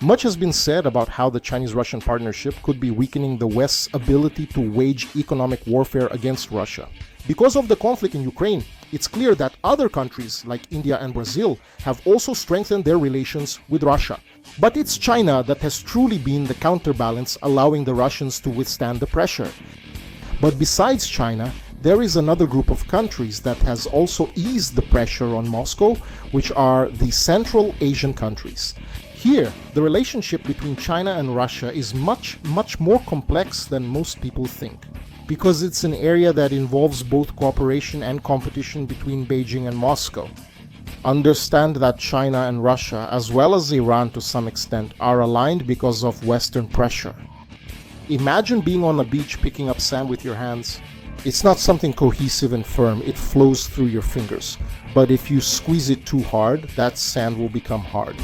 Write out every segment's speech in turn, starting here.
Much has been said about how the Chinese-Russian partnership could be weakening the West's ability to wage economic warfare against Russia. Because of the conflict in Ukraine, it's clear that other countries like India and Brazil have also strengthened their relations with Russia. But it's China that has truly been the counterbalance, allowing the Russians to withstand the pressure. But besides China, there is another group of countries that has also eased the pressure on Moscow, which are the Central Asian countries. Here, the relationship between China and Russia is much more complex than most people think, because it's an area that involves both cooperation and competition between Beijing and Moscow. Understand that China and Russia, as well as Iran to some extent, are aligned because of Western pressure. Imagine being on a beach picking up sand with your hands. It's not something cohesive and firm, it flows through your fingers. But if you squeeze it too hard, that sand will become hard.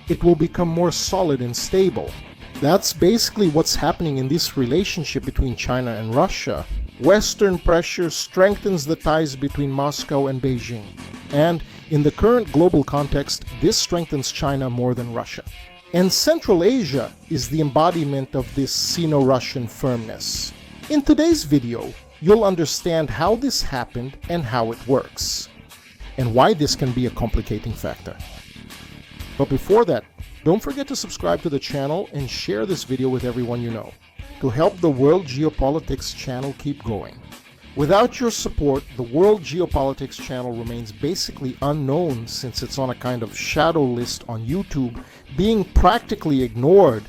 It will become more solid and stable. That's basically what's happening in this relationship between China and Russia. Western pressure strengthens the ties between Moscow and Beijing. And in the current global context, this strengthens China more than Russia. And Central Asia is the embodiment of this Sino-Russian firmness. In today's video, you'll understand how this happened and how it works, and why this can be a complicating factor. But before that, don't forget to subscribe to the channel and share this video with everyone you know, to help the World Geopolitics channel keep going. Without your support, the World Geopolitics channel remains basically unknown, since it's on a kind of shadow list on YouTube, being practically ignored.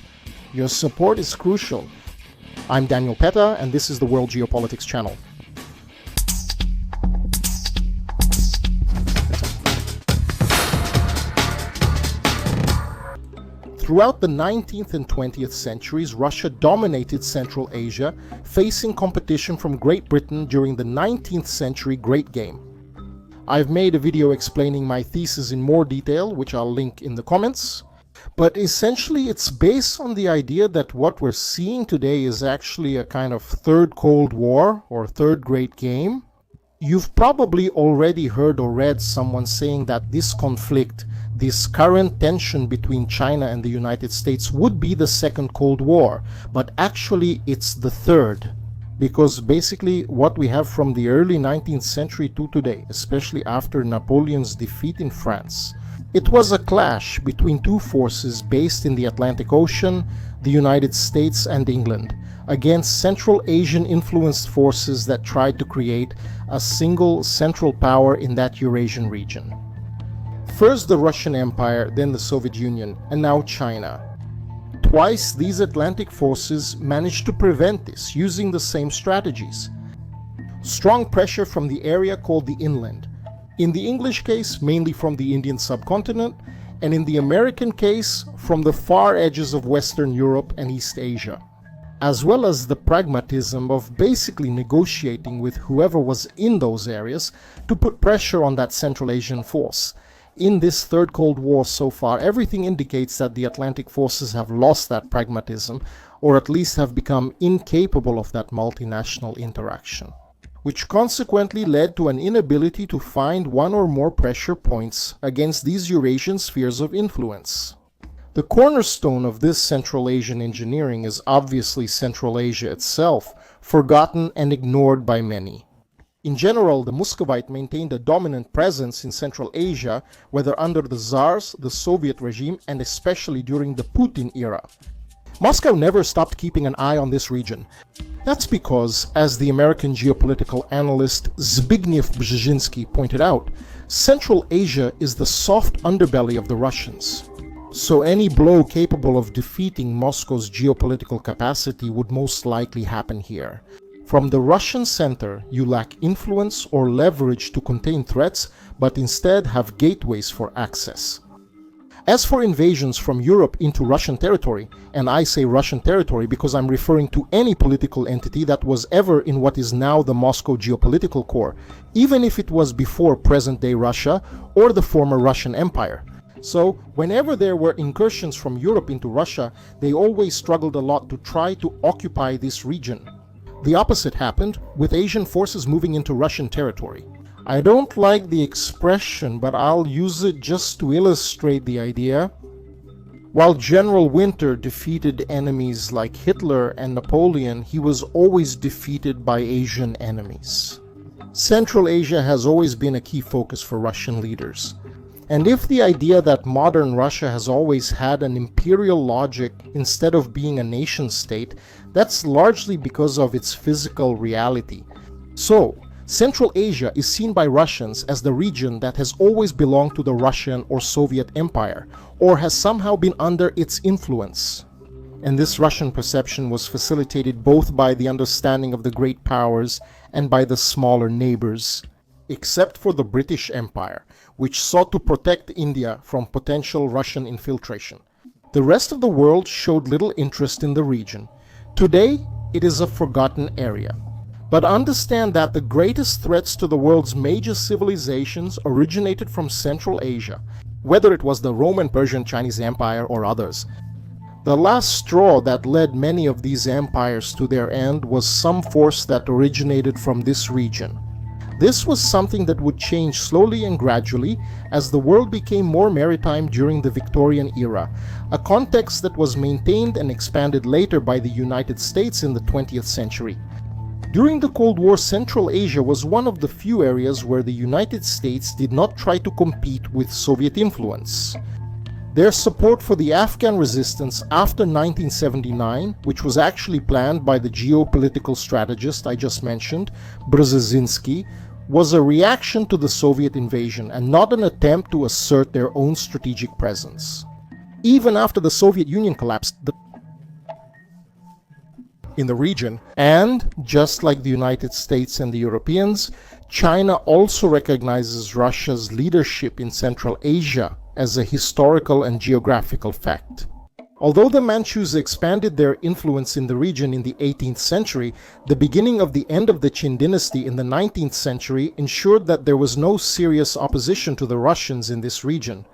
Your support is crucial. I'm Daniel Petta, and this is the World Geopolitics channel. Throughout the 19th and 20th centuries, Russia dominated Central Asia, facing competition from Great Britain during the 19th century Great Game. I've made a video explaining my thesis in more detail, which I'll link in the comments. But essentially, it's based on the idea that what we're seeing today is actually a kind of third Cold War or third Great Game. You've probably already heard or read someone saying that this conflict, this current tension between China and the United States, would be the second Cold War, but actually it's the third. Because basically what we have from the early 19th century to today, especially after Napoleon's defeat in France, it was a clash between two forces based in the Atlantic Ocean, the United States and England, against Central Asian influenced forces that tried to create a single central power in that Eurasian region. First the Russian Empire, then the Soviet Union, and now China. Twice these Atlantic forces managed to prevent this using the same strategies. Strong pressure from the area called the inland. In the English case, mainly from the Indian subcontinent, and in the American case, from the far edges of Western Europe and East Asia, as well as the pragmatism of basically negotiating with whoever was in those areas to put pressure on that Central Asian force. In this third Cold War so far, everything indicates that the Atlantic forces have lost that pragmatism, or at least have become incapable of that multinational interaction, which consequently led to an inability to find one or more pressure points against these Eurasian spheres of influence. The cornerstone of this Central Asian engineering is obviously Central Asia itself, forgotten and ignored by many. In general, the Muscovite maintained a dominant presence in Central Asia, whether under the Tsars, the Soviet regime, and especially during the Putin era. Moscow never stopped keeping an eye on this region. That's because, as the American geopolitical analyst Zbigniew Brzezinski pointed out, Central Asia is the soft underbelly of the Russians. So any blow capable of defeating Moscow's geopolitical capacity would most likely happen here. From the Russian center, you lack influence or leverage to contain threats, but instead have gateways for access. As for invasions from Europe into Russian territory, and I say Russian territory because I'm referring to any political entity that was ever in what is now the Moscow geopolitical core, even if it was before present-day Russia or the former Russian Empire. So, whenever there were incursions from Europe into Russia, they always struggled a lot to try to occupy this region. The opposite happened with Asian forces moving into Russian territory. I don't like the expression, but I'll use it just to illustrate the idea. While General Winter defeated enemies like Hitler and Napoleon, he was always defeated by Asian enemies. Central Asia has always been a key focus for Russian leaders. And if the idea that modern Russia has always had an imperial logic instead of being a nation-state, that's largely because of its physical reality. So, Central Asia is seen by Russians as the region that has always belonged to the Russian or Soviet Empire, or has somehow been under its influence. And this Russian perception was facilitated both by the understanding of the great powers and by the smaller neighbors, except for the British Empire, which sought to protect India from potential Russian infiltration. The rest of the world showed little interest in the region. Today, it is a forgotten area. But understand that the greatest threats to the world's major civilizations originated from Central Asia, whether it was the Roman, Persian, Chinese Empire or others. The last straw that led many of these empires to their end was some force that originated from this region. This was something that would change slowly and gradually as the world became more maritime during the Victorian era, a context that was maintained and expanded later by the United States in the 20th century. During the Cold War, Central Asia was one of the few areas where the United States did not try to compete with Soviet influence. Their support for the Afghan resistance after 1979, which was actually planned by the geopolitical strategist I just mentioned, Brzezinski, was a reaction to the Soviet invasion and not an attempt to assert their own strategic presence. Even after the Soviet Union collapsed in the region, and just like the United States and the Europeans, China also recognizes Russia's leadership in Central Asia as a historical and geographical fact. Although the Manchus expanded their influence in the region in the 18th century, the beginning of the end of the Qin dynasty in the 19th century ensured that there was no serious opposition to the Russians in this region.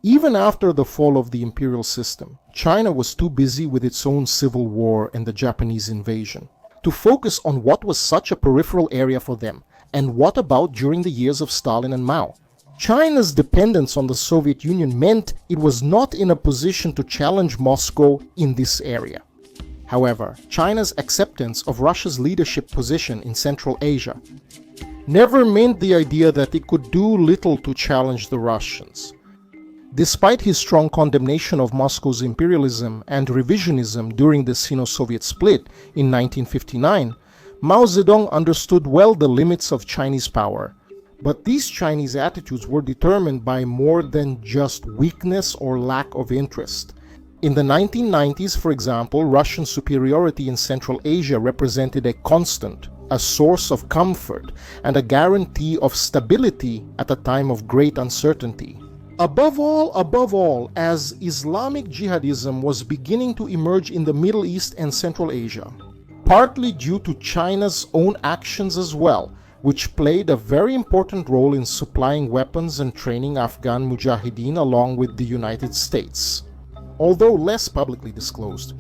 Even after the fall of the imperial system, China was too busy with its own civil war and the Japanese invasion to focus on what was such a peripheral area for them, and what about during the years of Stalin and Mao. China's dependence on the Soviet Union meant it was not in a position to challenge Moscow in this area. However, China's acceptance of Russia's leadership position in Central Asia never meant the idea that it could do little to challenge the Russians. Despite his strong condemnation of Moscow's imperialism and revisionism during the Sino-Soviet split in 1959, Mao Zedong understood well the limits of Chinese power. But these Chinese attitudes were determined by more than just weakness or lack of interest. In the 1990s, for example, Russian superiority in Central Asia represented a constant, a source of comfort, and a guarantee of stability at a time of great uncertainty. Above all, as Islamic jihadism was beginning to emerge in the Middle East and Central Asia, partly due to China's own actions as well, which played a very important role in supplying weapons and training Afghan mujahideen along with the United States, although less publicly disclosed.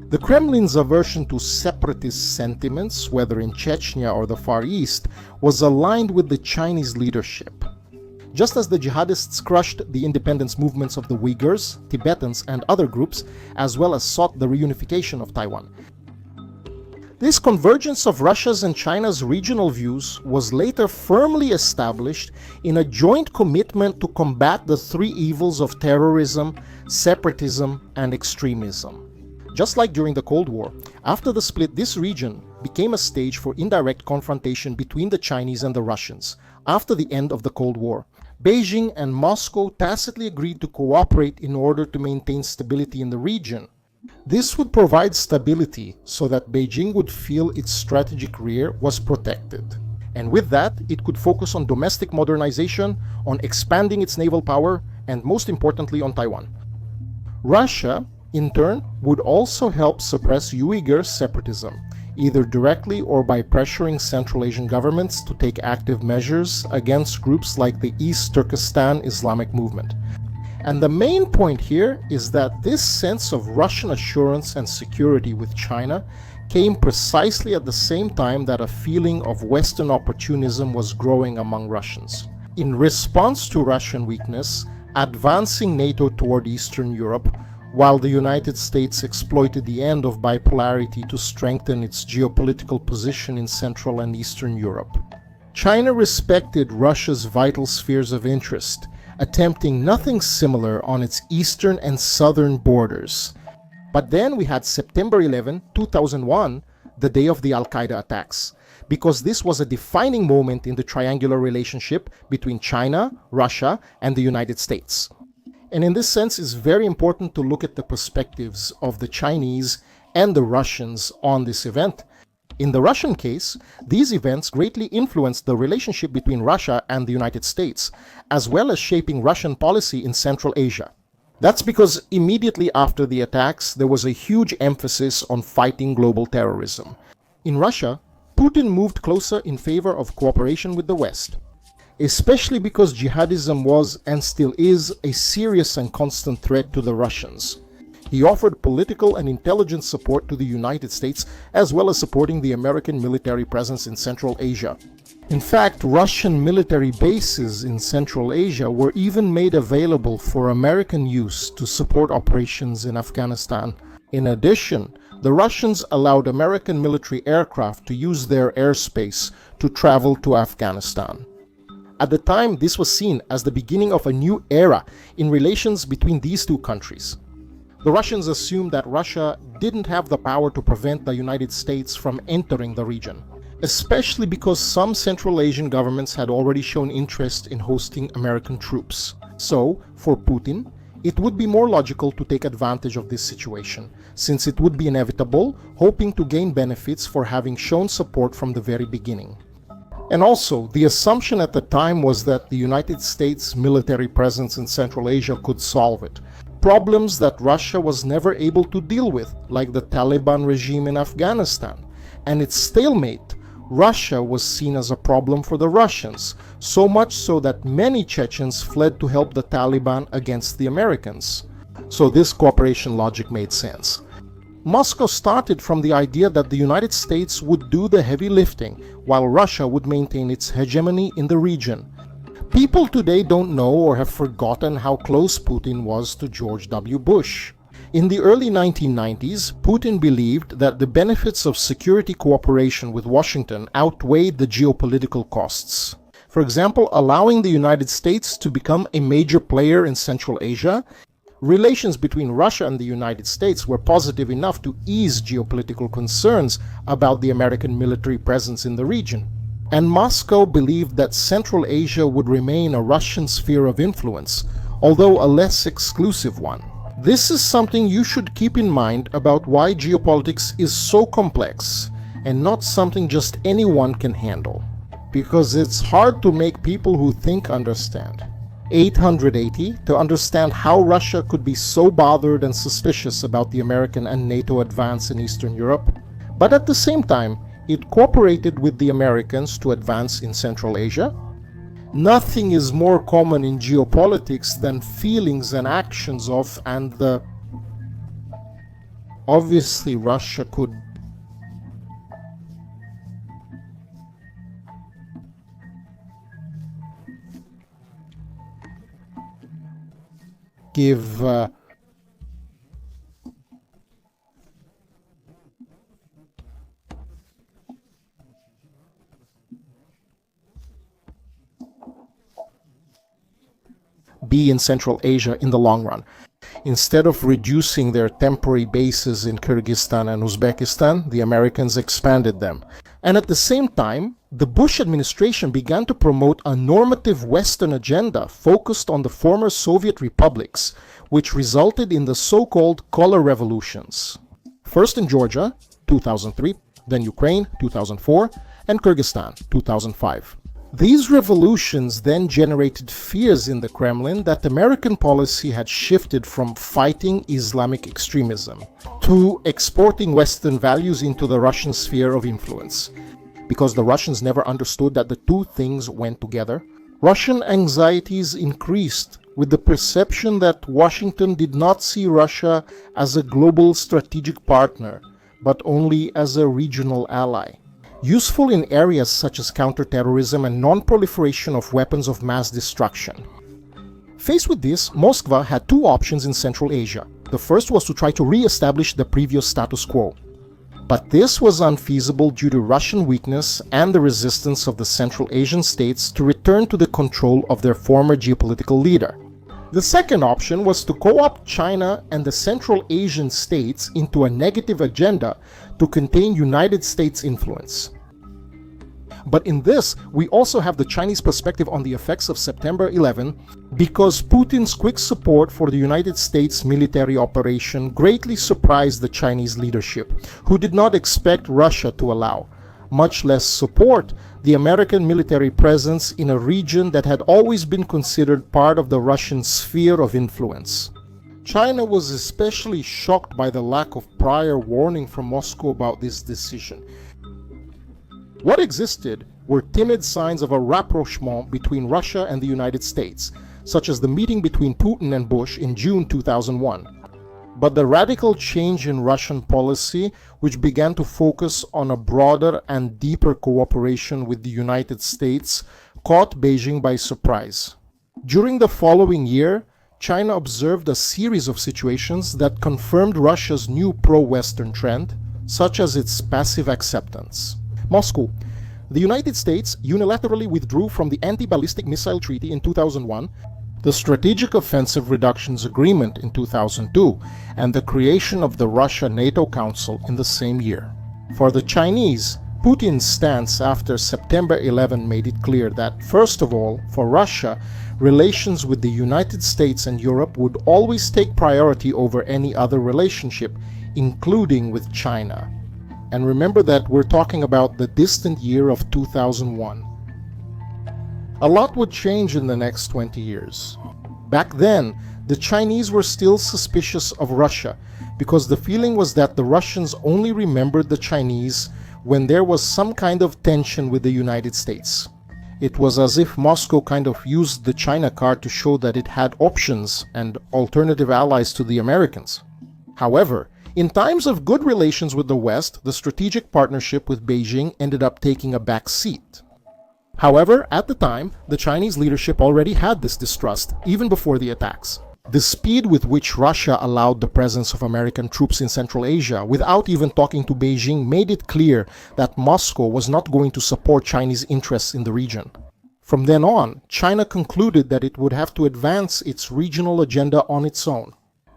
The Kremlin's aversion to separatist sentiments, whether in Chechnya or the Far East, was aligned with the Chinese leadership. Just as the jihadists crushed the independence movements of the Uyghurs, Tibetans, and other groups, as well as sought the reunification of Taiwan. This convergence of Russia's and China's regional views was later firmly established in a joint commitment to combat the three evils of terrorism, separatism, and extremism. Just like during the Cold War, after the split, this region became a stage for indirect confrontation between the Chinese and the Russians. After the end of the Cold War, Beijing and Moscow tacitly agreed to cooperate in order to maintain stability in the region. This would provide stability so that Beijing would feel its strategic rear was protected. And with that, it could focus on domestic modernization, on expanding its naval power, and most importantly on Taiwan. Russia, in turn, would also help suppress Uyghur separatism, either directly or by pressuring Central Asian governments to take active measures against groups like the East Turkestan Islamic movement. And the main point here is that this sense of Russian assurance and security with China came precisely at the same time that a feeling of Western opportunism was growing among Russians. In response to Russian weakness, advancing NATO toward Eastern Europe while the United States exploited the end of bipolarity to strengthen its geopolitical position in Central and Eastern Europe. China respected Russia's vital spheres of interest, attempting nothing similar on its eastern and southern borders. But then we had September 11, 2001, the day of the Al-Qaeda attacks, because this was a defining moment in the triangular relationship between China, Russia, and the United States. And in this sense, it's very important to look at the perspectives of the Chinese and the Russians on this event. In the Russian case, these events greatly influenced the relationship between Russia and the United States, as well as shaping Russian policy in Central Asia. That's because immediately after the attacks, there was a huge emphasis on fighting global terrorism. In Russia, Putin moved closer in favor of cooperation with the West, especially because jihadism was and still is a serious and constant threat to the Russians. He offered political and intelligence support to the United States, as well as supporting the American military presence in Central Asia. In fact, Russian military bases in Central Asia were even made available for American use to support operations in Afghanistan. In addition, the Russians allowed American military aircraft to use their airspace to travel to Afghanistan. At the time, this was seen as the beginning of a new era in relations between these two countries. The Russians assumed that Russia didn't have the power to prevent the United States from entering the region, especially because some Central Asian governments had already shown interest in hosting American troops. So, for Putin, it would be more logical to take advantage of this situation, since it would be inevitable, hoping to gain benefits for having shown support from the very beginning. And also, the assumption at the time was that the United States' military presence in Central Asia could solve it. Problems that Russia was never able to deal with, like the Taliban regime in Afghanistan. And its stalemate, Russia was seen as a problem for the Russians, so much so that many Chechens fled to help the Taliban against the Americans. So this cooperation logic made sense. Moscow started from the idea that the United States would do the heavy lifting, while Russia would maintain its hegemony in the region. People today don't know or have forgotten how close Putin was to George W. Bush. In the early 1990s, Putin believed that the benefits of security cooperation with Washington outweighed the geopolitical costs. For example, allowing the United States to become a major player in Central Asia. Relations between Russia and the United States were positive enough to ease geopolitical concerns about the American military presence in the region. And Moscow believed that Central Asia would remain a Russian sphere of influence, although a less exclusive one. This is something you should keep in mind about why geopolitics is so complex and not something just anyone can handle. Because it's hard to make people who think understand. 880 to understand how Russia could be so bothered and suspicious about the American and NATO advance in Eastern Europe, but at the same time, it cooperated with the Americans to advance in Central Asia. Nothing is more common in geopolitics than feelings and actions of, and the... Obviously, Russia could give be in Central Asia in the long run. Instead of reducing their temporary bases in Kyrgyzstan and Uzbekistan, the Americans expanded them. And at the same time, the Bush administration began to promote a normative Western agenda focused on the former Soviet republics, which resulted in the so-called color revolutions. First in Georgia, 2003, then Ukraine, 2004, and Kyrgyzstan, 2005. These revolutions then generated fears in the Kremlin that American policy had shifted from fighting Islamic extremism to exporting Western values into the Russian sphere of influence. Because the Russians never understood that the two things went together, Russian anxieties increased with the perception that Washington did not see Russia as a global strategic partner, but only as a regional ally. Useful in areas such as counterterrorism and non-proliferation of weapons of mass destruction. Faced with this, Moscow had two options in Central Asia. The first was to try to re-establish the previous status quo. But this was unfeasible due to Russian weakness and the resistance of the Central Asian states to return to the control of their former geopolitical leader. The second option was to co-opt China and the Central Asian states into a negative agenda to contain United States influence. But in this, we also have the Chinese perspective on the effects of September 11, because Putin's quick support for the United States military operation greatly surprised the Chinese leadership, who did not expect Russia to allow, much less support, the American military presence in a region that had always been considered part of the Russian sphere of influence. China was especially shocked by the lack of prior warning from Moscow about this decision. What existed were timid signs of a rapprochement between Russia and the United States, such as the meeting between Putin and Bush in June 2001. But the radical change in Russian policy, which began to focus on a broader and deeper cooperation with the United States, caught Beijing by surprise. During the following year, China observed a series of situations that confirmed Russia's new pro-Western trend, such as its passive acceptance. Moscow. The United States unilaterally withdrew from the Anti-Ballistic Missile Treaty in 2001, the Strategic Offensive Reductions Agreement in 2002, and the creation of the Russia-NATO Council in the same year. For the Chinese, Putin's stance after September 11 made it clear that, first of all, for Russia, relations with the United States and Europe would always take priority over any other relationship, including with China. And remember that we're talking about the distant year of 2001. A lot would change in the next 20 years. Back then, the Chinese were still suspicious of Russia because the feeling was that the Russians only remembered the Chinese when there was some kind of tension with the United States. It was as if Moscow kind of used the China card to show that it had options and alternative allies to the Americans. However, in times of good relations with the West, the strategic partnership with Beijing ended up taking a back seat. However, at the time, the Chinese leadership already had this distrust, even before the attacks. The speed with which Russia allowed the presence of American troops in Central Asia without even talking to Beijing made it clear that Moscow was not going to support Chinese interests in the region. From then on, China concluded that it would have to advance its regional agenda on its own.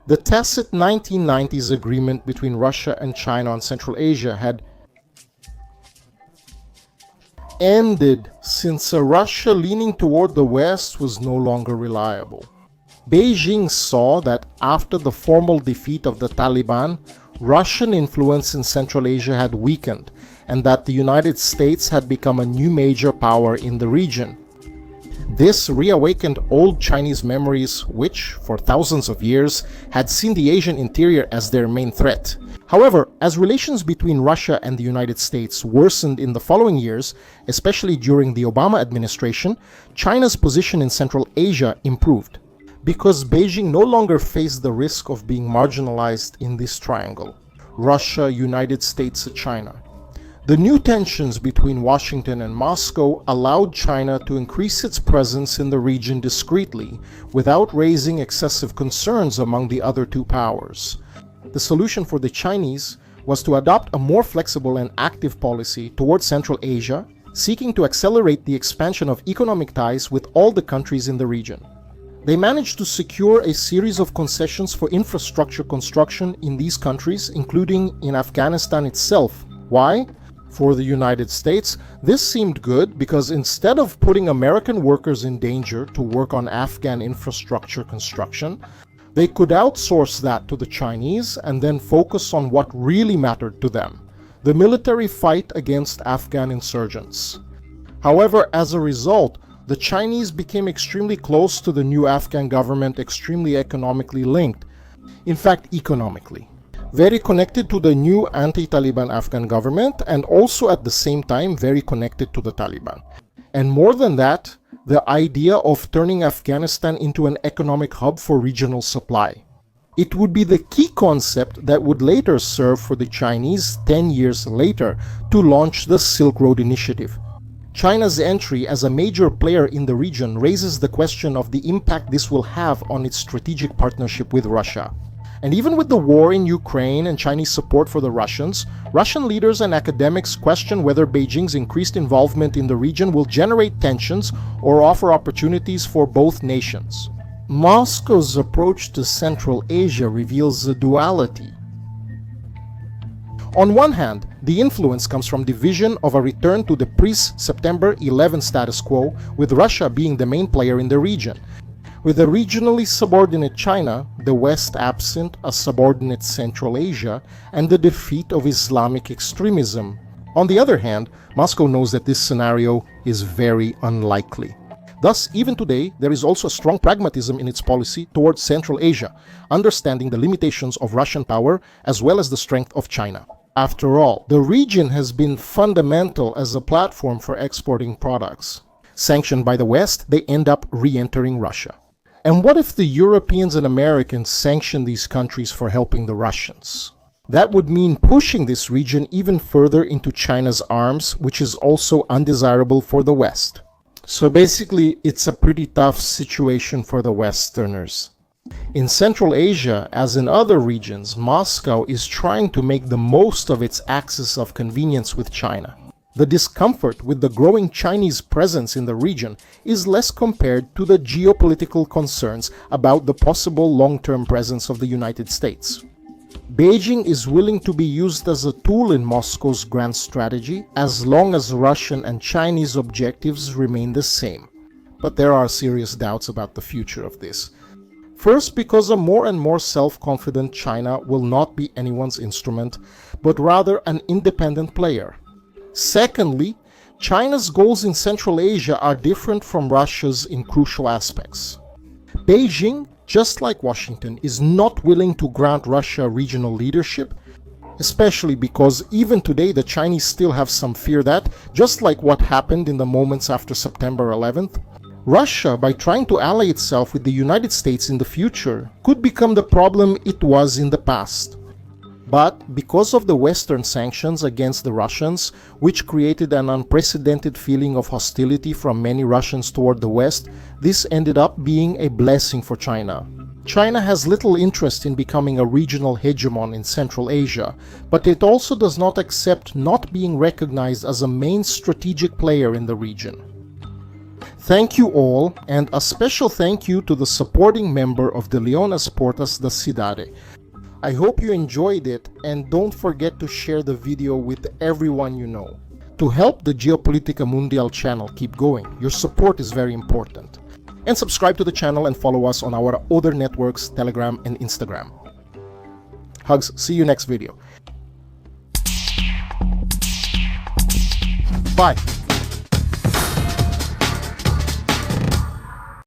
The tacit 1990s agreement between Russia and China on Central Asia had ended since a Russia leaning toward the West was no longer reliable. Beijing saw that after the formal defeat of the Taliban, Russian influence in Central Asia had weakened, and that the United States had become a new major power in the region. This reawakened old Chinese memories which, for thousands of years, had seen the Asian interior as their main threat. However, as relations between Russia and the United States worsened in the following years, especially during the Obama administration, China's position in Central Asia improved, because Beijing no longer faced the risk of being marginalized in this triangle: Russia, United States, China. The new tensions between Washington and Moscow allowed China to increase its presence in the region discreetly, without raising excessive concerns among the other two powers. The solution for the Chinese was to adopt a more flexible and active policy towards Central Asia, seeking to accelerate the expansion of economic ties with all the countries in the region. They managed to secure a series of concessions for infrastructure construction in these countries, including in Afghanistan itself. Why? For the United States, this seemed good because instead of putting American workers in danger to work on Afghan infrastructure construction, they could outsource that to the Chinese and then focus on what really mattered to them: the military fight against Afghan insurgents. However, as a result, the Chinese became extremely close to the new Afghan government, extremely economically linked. In fact, economically. Very connected to the new anti-Taliban Afghan government, and also at the same time very connected to the Taliban. And more than that, the idea of turning Afghanistan into an economic hub for regional supply. It would be the key concept that would later serve for the Chinese 10 years later to launch the Silk Road Initiative. China's entry as a major player in the region raises the question of the impact this will have on its strategic partnership with Russia. And even with the war in Ukraine and Chinese support for the Russians, Russian leaders and academics question whether Beijing's increased involvement in the region will generate tensions or offer opportunities for both nations. Moscow's approach to Central Asia reveals a duality. On one hand, the influence comes from the vision of a return to the pre-September 11 status quo, with Russia being the main player in the region. With a regionally subordinate China, the West absent, a subordinate Central Asia, and the defeat of Islamic extremism. On the other hand, Moscow knows that this scenario is very unlikely. Thus, even today, there is also a strong pragmatism in its policy towards Central Asia, understanding the limitations of Russian power as well as the strength of China. After all, the region has been fundamental as a platform for exporting products. Sanctioned by the West, they end up re-entering Russia. And what if the Europeans and Americans sanction these countries for helping the Russians? That would mean pushing this region even further into China's arms, which is also undesirable for the West. So basically, it's a pretty tough situation for the Westerners. In Central Asia, as in other regions, Moscow is trying to make the most of its axis of convenience with China. The discomfort with the growing Chinese presence in the region is less compared to the geopolitical concerns about the possible long-term presence of the United States. Beijing is willing to be used as a tool in Moscow's grand strategy as long as Russian and Chinese objectives remain the same. But there are serious doubts about the future of this. First, because a more and more self-confident China will not be anyone's instrument, but rather an independent player. Secondly, China's goals in Central Asia are different from Russia's in crucial aspects. Beijing, just like Washington, is not willing to grant Russia regional leadership, especially because even today the Chinese still have some fear that, just like what happened in the moments after September 11th, Russia, by trying to ally itself with the United States in the future, could become the problem it was in the past. But because of the Western sanctions against the Russians, which created an unprecedented feeling of hostility from many Russians toward the West, this ended up being a blessing for China. China has little interest in becoming a regional hegemon in Central Asia, but it also does not accept not being recognized as a main strategic player in the region. Thank you all, and a special thank you to the supporting member of the Leonas Portas da Cidade. I hope you enjoyed it, and don't forget to share the video with everyone you know. To help the Geopolitica Mundial channel keep going, your support is very important. And subscribe to the channel and follow us on our other networks, Telegram and Instagram. Hugs, see you next video. Bye!